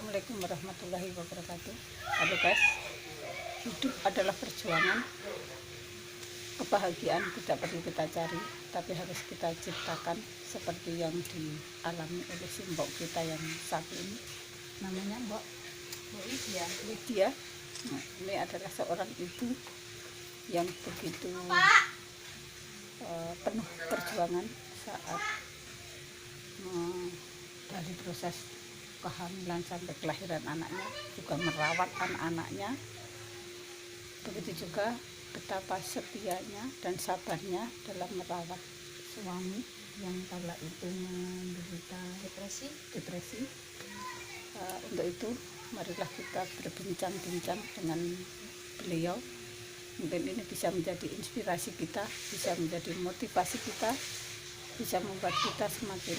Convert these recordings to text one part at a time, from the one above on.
Assalamualaikum warahmatullahi wabarakatuh. Halo guys, hidup adalah perjuangan. Kebahagiaan tidak perlu kita cari, tapi harus kita ciptakan, seperti yang dialami oleh si mbok kita yang satu ini. Namanya Mbok Lydia. Nah, ini adalah seorang ibu yang begitu penuh perjuangan saat dari proses kehamilan sampai kelahiran anaknya, juga merawat anak-anaknya. Begitu juga betapa setianya dan sabarnya dalam merawat suami yang kala itu menderita depresi. Untuk itu marilah kita berbincang-bincang dengan beliau. Mungkin ini bisa menjadi inspirasi kita, bisa menjadi motivasi kita, bisa membuat kita semakin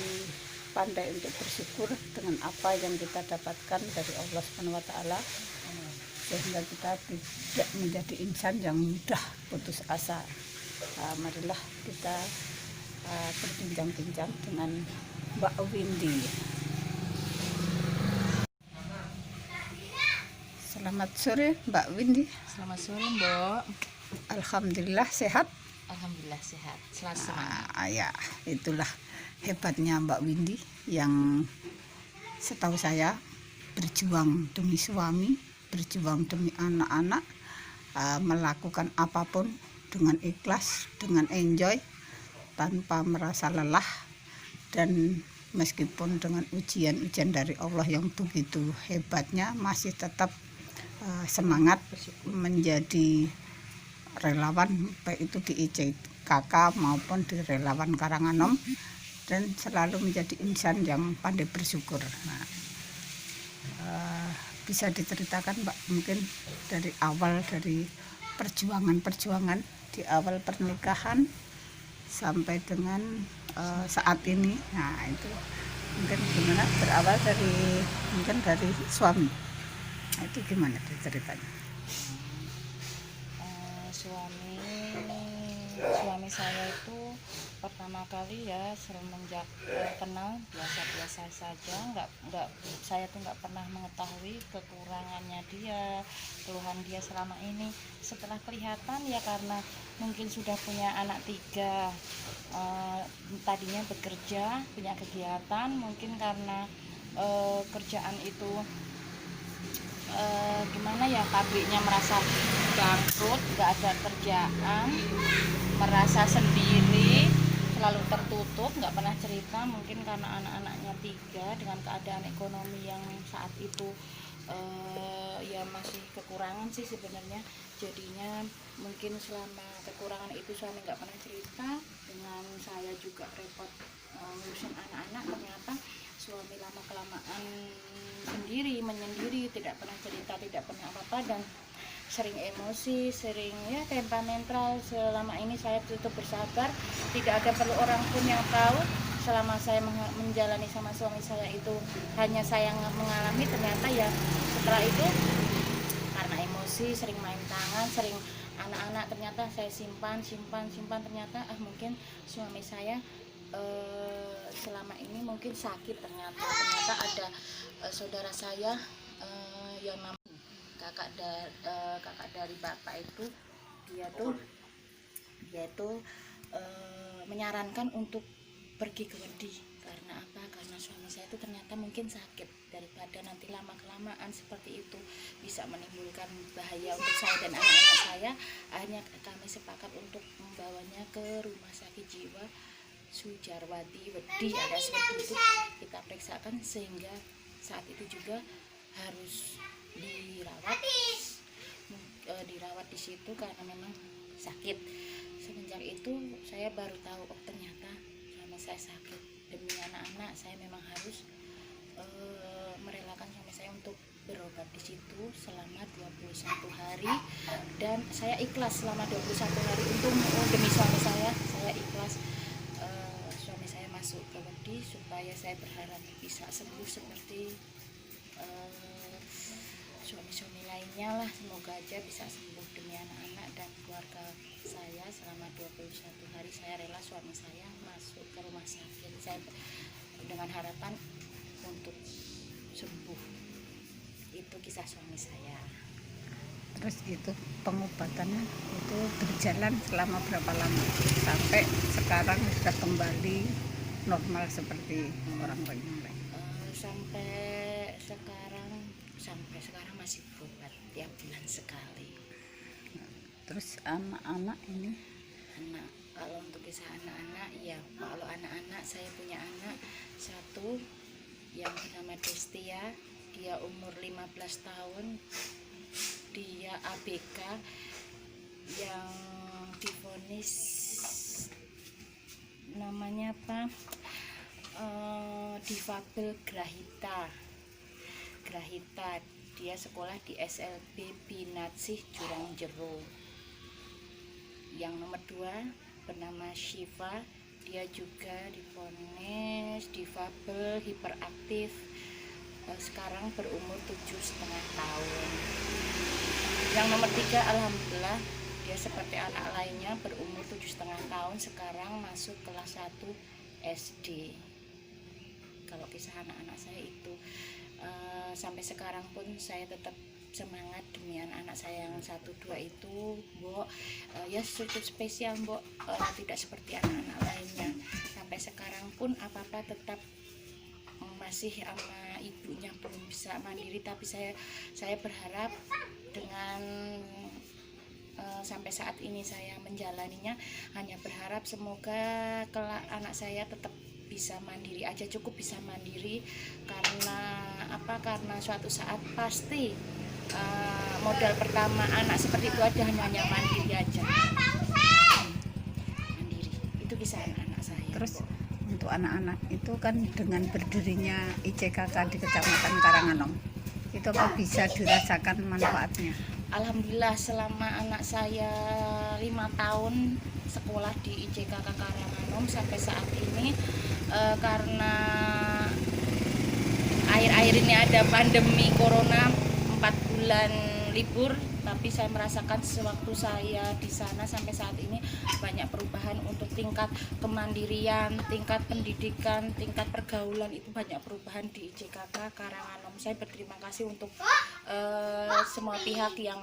pandai untuk bersyukur dengan apa yang kita dapatkan dari Allah SWT, sehingga kita tidak menjadi insan yang mudah putus asa. Marilah kita berbincang-bincang dengan Mbak Windy. Selamat sore Mbak Windy. Selamat sore Mbok. Alhamdulillah sehat. Alhamdulillah sehat. Selalu semangat. Ya, itulah hebatnya Mbak Windy yang setahu saya berjuang demi suami, berjuang demi anak-anak, melakukan apapun dengan ikhlas, dengan enjoy, tanpa merasa lelah, dan meskipun dengan ujian-ujian dari Allah yang begitu hebatnya, masih tetap semangat menjadi relawan, baik itu di ICKK maupun di relawan Karanganom, dan selalu menjadi insan yang pandai bersyukur. Nah, bisa diceritakan Mbak, mungkin dari awal, dari perjuangan di awal pernikahan sampai dengan saat ini. Nah, itu mungkin gimana, berawal dari suami. Nah, itu gimana ceritanya? Suami saya itu pertama kali ya semenjak kenal biasa-biasa saja, saya tuh nggak pernah mengetahui kekurangannya dia, keluhan dia selama ini. Setelah kelihatan ya, karena mungkin sudah punya anak 3, tadinya bekerja, punya kegiatan, mungkin karena kerjaan itu gimana ya, pabriknya merasa bangkrut, nggak ada kerjaan, merasa sendiri, selalu tertutup, nggak pernah cerita. Mungkin karena anak-anaknya 3, dengan keadaan ekonomi yang saat itu ya masih kekurangan sih sebenarnya. Jadinya mungkin selama kekurangan itu suami nggak pernah cerita, dengan saya juga repot ngurusin anak-anak. Ternyata suami lama kelamaan menyendiri, tidak pernah cerita, tidak pernah apa-apa, dan sering emosi, sering ya temperamental. Selama ini saya tutup bersabar, tidak ada perlu orang pun yang tahu selama saya menjalani sama suami saya itu, hanya saya mengalami. Ternyata ya setelah itu karena emosi, sering main tangan, sering anak-anak ternyata saya simpan. Ternyata mungkin suami saya selama ini mungkin sakit. Ternyata ada saudara saya yang namanya kakak dari bapak itu, dia tuh menyarankan untuk pergi ke Wedi. Karena apa? Karena suami saya itu ternyata mungkin sakit, daripada nanti lama kelamaan seperti itu bisa menimbulkan bahaya untuk saya dan anak-anak saya. Akhirnya kami sepakat untuk membawanya ke rumah sakit jiwa Sujarwati Wedi, ada seperti itu. Kita periksakan, sehingga saat itu juga harus dirawat di situ karena memang sakit. Semenjak itu saya baru tahu, oh ternyata suami saya sakit. Demi anak-anak saya memang harus merelakan suami saya untuk berobat di situ selama 21 hari, dan saya ikhlas selama 21 hari untuk demi suami saya ikhlas. Suami saya masuk ke Wedi supaya saya berharap bisa sembuh seperti suami-suami lainnya lah. Semoga aja bisa sembuh demi anak-anak dan keluarga saya. Selama 21 hari saya rela suami saya masuk ke rumah sakit, saya dengan harapan untuk sembuh. kisah suami saya. Terus itu pengobatannya itu berjalan selama berapa lama sampai sekarang sudah kembali normal seperti orang-orang yang lain? Sampai sekarang masih berobat tiap bulan sekali. Terus anak-anak ini? Kalau untuk kisah anak-anak, ya kalau anak-anak saya punya anak satu yang bernama Destia, dia umur 15 tahun, dia ABK yang divonis namanya apa? Difabel Grahita. Dia sekolah di SLB Binatsih Jurang Jero. Yang nomor 2 bernama Syifa, dia juga divonis difabel hiperaktif, sekarang berumur 7,5 tahun. Yang nomor 3 alhamdulillah dia seperti anak lainnya berumur 7,5 tahun, sekarang masuk kelas 1 SD. Kalau kisah anak-anak saya itu sampai sekarang pun saya tetap semangat demi anak-anak saya yang 1-2 itu, Mbok. Ya cukup spesial, Mbok, tidak seperti anak-anak lainnya. Sampai sekarang pun apa-apa tetap masih sama ibunya, belum bisa mandiri, tapi saya berharap dengan sampai saat ini saya menjalaninya, hanya berharap semoga kelak anak saya tetap bisa mandiri aja, cukup bisa mandiri, karena suatu saat pasti modal pertama anak seperti itu ada, hanya mandiri aja. Mandiri itu bisa anak-anak saya. Terus untuk anak-anak itu kan dengan berdirinya ICKK di Kecamatan Karanganom, itu apa bisa dirasakan manfaatnya? Alhamdulillah selama anak saya 5 tahun sekolah di ICKK Karanganom sampai saat ini, karena akhir-akhir ini ada pandemi corona 4 bulan libur, tapi saya merasakan sewaktu saya di sana sampai saat ini banyak perubahan untuk tingkat kemandirian, tingkat pendidikan, tingkat pergaulan, itu banyak perubahan di ICKK Karanganom. Saya berterima kasih untuk semua pihak yang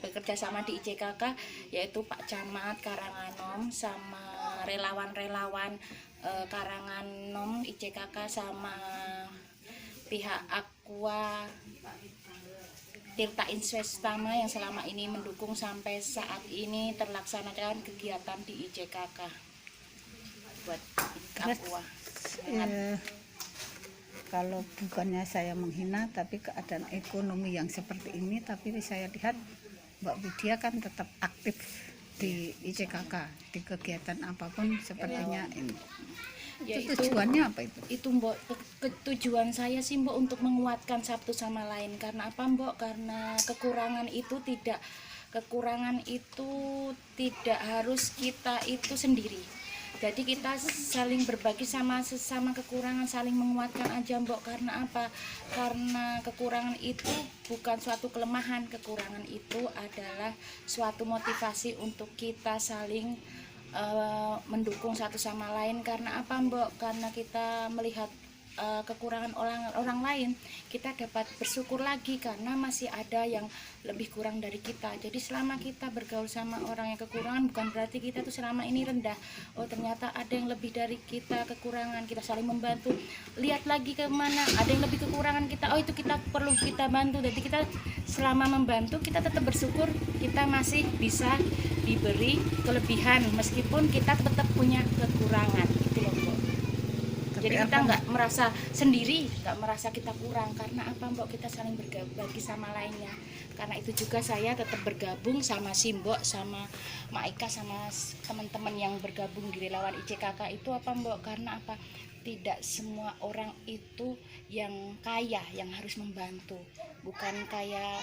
bekerja sama di ICKK, yaitu Pak Camat Karanganom sama relawan-relawan Karanganom ICKK sama pihak Aqua Tirta Investama yang selama ini mendukung sampai saat ini terlaksanakan kegiatan di ICKK buat Aqua. Kalau bukannya saya menghina, tapi keadaan ekonomi yang seperti ini, tapi saya lihat Mbak Widya kan tetap aktif di ICKK, di kegiatan apapun sepertinya ini. Ya, itu tujuannya apa itu? Itu Mbok, tujuan saya sih Mbok untuk menguatkan satu sama lain. Karena apa Mbok? Karena kekurangan itu tidak harus kita itu sendiri. Jadi kita saling berbagi sama sesama kekurangan, saling menguatkan aja Mbok. Karena apa? Karena kekurangan itu bukan suatu kelemahan, kekurangan itu adalah suatu motivasi untuk kita saling mendukung satu sama lain. Karena apa Mbok? Karena kita melihat kekurangan orang lain, kita dapat bersyukur lagi karena masih ada yang lebih kurang dari kita. Jadi selama kita bergaul sama orang yang kekurangan, bukan berarti kita tuh selama ini rendah. Oh ternyata ada yang lebih dari kita kekurangan, kita saling membantu. Lihat lagi kemana ada yang lebih kekurangan kita, oh itu kita perlu kita bantu. Jadi kita selama membantu, kita tetap bersyukur kita masih bisa diberi kelebihan meskipun kita tetap punya kekurangan. Itu loh Mbok. Jadi kita nggak merasa sendiri, nggak merasa kita kurang. Karena apa Mbok? Kita saling berbagi sama lainnya. Karena itu juga saya tetap bergabung sama Simbok, sama Maika, sama teman-teman yang bergabung di relawan ICKK itu apa Mbok? Karena apa? Tidak semua orang itu yang kaya yang harus membantu. Bukan kaya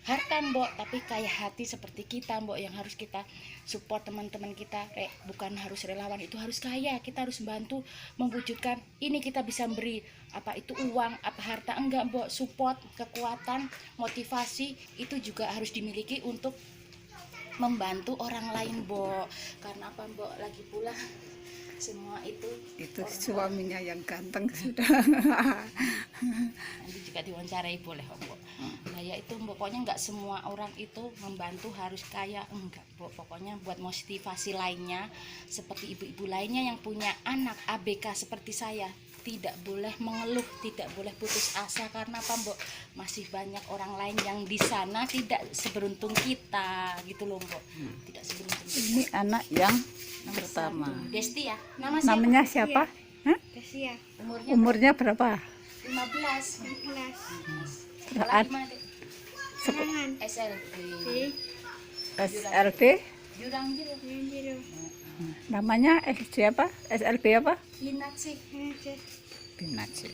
harta Mbok, tapi kaya hati seperti kita Mbok, yang harus kita support teman-teman kita. Bukan harus relawan itu harus kaya, kita harus bantu mewujudkan ini, kita bisa beri apa itu uang, apa harta, enggak Mbok. Support, kekuatan, motivasi itu juga harus dimiliki untuk membantu orang lain Mbok. Karena apa Mbok? Lagi pula semua itu suaminya yang ganteng sudah. Nanti juga juga diwawancarai boleh kok Mbok. Nah ya itu pokoknya nggak semua orang itu membantu harus kaya, enggak Mbok. Pokoknya buat motivasi lainnya seperti ibu-ibu lainnya yang punya anak ABK seperti saya, tidak boleh mengeluh, tidak boleh putus asa. Karena apa Mbok, masih banyak orang lain yang di sana tidak seberuntung kita gitu loh Mbok. Tidak seberuntung kita. Ini anak yang Nomor pertama. 1, Desti ya. Namanya siapa? Hah? Desia. Umurnya berapa? 15. Sekolah Sekolah di mana, Dek? SLB. SLB. Jurang Jero. Namanya siapa? SLB apa? Inat sih. Binaci.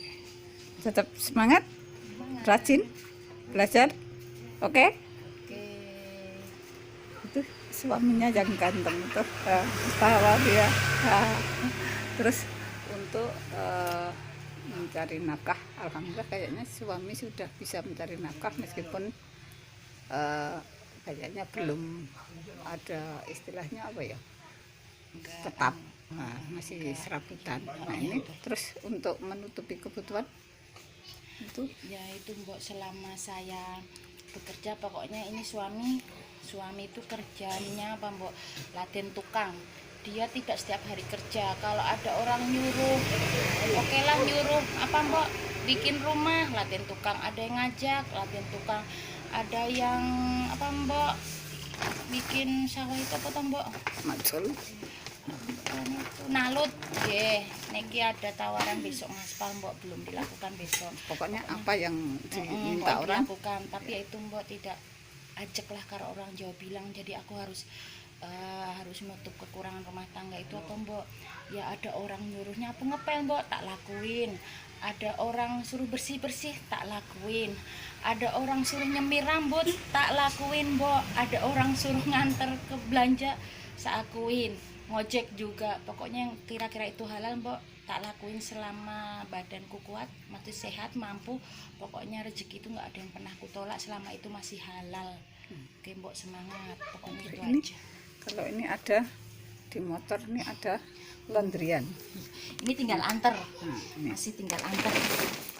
Tetap semangat, Semangat. rajin, belajar. Oke? Oke. Itu suaminya yang ganteng itu. Tawa dia. Terus untuk mencari nafkah, alhamdulillah kayaknya suami sudah bisa mencari nafkah meskipun kayaknya belum ada istilahnya apa ya, tetap. Nah, masih serabutan. Nah ini terus untuk menutupi kebutuhan itu Ya itu Mbok, selama saya bekerja pokoknya ini suami itu kerjanya apa Mbok, latihan tukang. Dia tidak setiap hari kerja. Kalau ada orang nyuruh, oke lah nyuruh apa Mbok, bikin rumah, latihan tukang. Ada yang ngajak, latihan tukang. Ada yang apa Mbok, bikin sawah itu apa toh Mbok, macul. nalut. Niki ada tawaran besok ngaspal Mbok, belum dilakukan besok. Pokoknya apa yang diminta Mbok orang dilakukan, tapi ya itu Mbok tidak ajak lah kalau orang Jawa bilang. Jadi aku harus menutup kekurangan rumah tangga itu apa Mbok. Ya ada orang nyuruhnya apa ngepel Mbok, tak lakuin. Ada orang suruh bersih-bersih, tak lakuin. Ada orang suruh nyemir rambut, tak lakuin Mbok. Ada orang suruh nganter ke belanja, tak lakuin. Ngojek juga, pokoknya yang kira-kira itu halal Mbok, tak lakuin selama badanku kuat, masih sehat, mampu. Pokoknya rezeki itu nggak ada yang pernah aku tolak selama itu masih halal. Oke Mbok, semangat, pokoknya itu ini. aja. Kalau ini ada di motor, ini ada laundryan. Ini tinggal anter, Nah, ini. masih tinggal anter.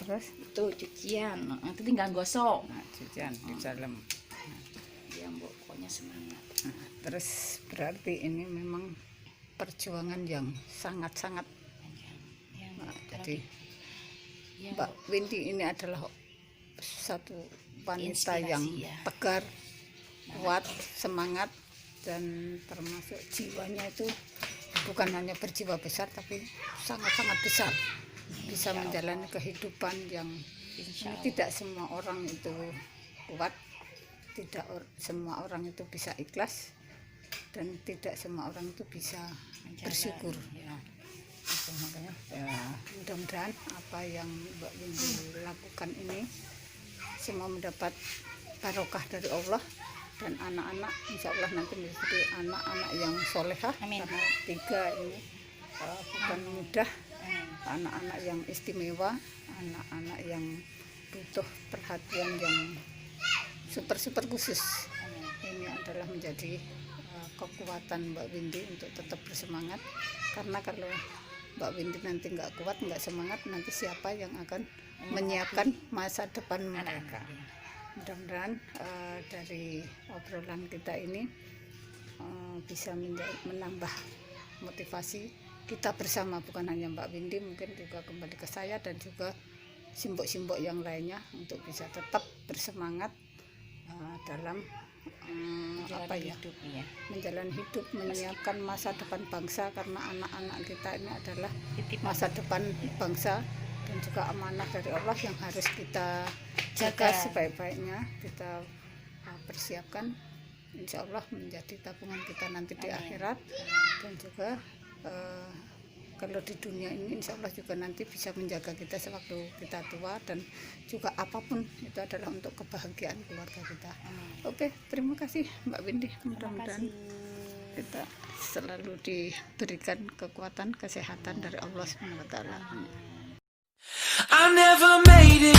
Terus Itu cucian, itu tinggal gosok. nah, cucian di dalam. Ya Mbok, pokoknya semangat. Nah, terus berarti ini memang perjuangan yang sangat-sangat. Ya, Nah, Mbok, jadi ya, Mbak Windy ini adalah satu wanita Inspirasi, yang ya. tegar, kuat, semangat, dan termasuk jiwanya itu bukan hanya berjiwa besar tapi sangat-sangat besar, bisa menjalani kehidupan yang Insya Allah. tidak semua orang itu kuat, tidak semua orang itu bisa ikhlas, dan tidak semua orang itu bisa bersyukur. Ya. Itu makanya ya, mudah-mudahan apa yang Mbak Windy lakukan ini semua mendapat barokah dari Allah, dan anak-anak insya Allah nanti menjadi anak-anak yang solehah. Amin. Karena 3 ini bukan mudah, anak-anak yang istimewa, anak-anak yang butuh perhatian yang super khusus. Ini adalah menjadi kekuatan Mbak Windy untuk tetap bersemangat, karena kalau Mbak Windy nanti nggak kuat, nggak semangat, nanti siapa yang akan menyiapkan masa depan mereka. Mudah-mudahan dari obrolan kita ini bisa menambah motivasi kita bersama, bukan hanya Mbak Windy, mungkin juga kembali ke saya dan juga simbok-simbok yang lainnya untuk bisa tetap bersemangat dalam apa ya, Hidup, ya. menjalani hidup, menyiapkan masa depan bangsa, karena anak-anak kita ini adalah Titipan. masa depan bangsa dan juga amanah dari Allah yang harus kita jaga sebaik-baiknya, kita persiapkan insya Allah menjadi tabungan kita nanti di akhirat, dan juga kalau di dunia ini insya Allah juga nanti bisa menjaga kita sewaktu kita tua, dan juga apapun itu adalah untuk kebahagiaan keluarga kita. Oke, terima kasih Mbak Windy, mudah-mudahan kita selalu diberikan kekuatan, kesehatan dari Allah SWT. I never made it.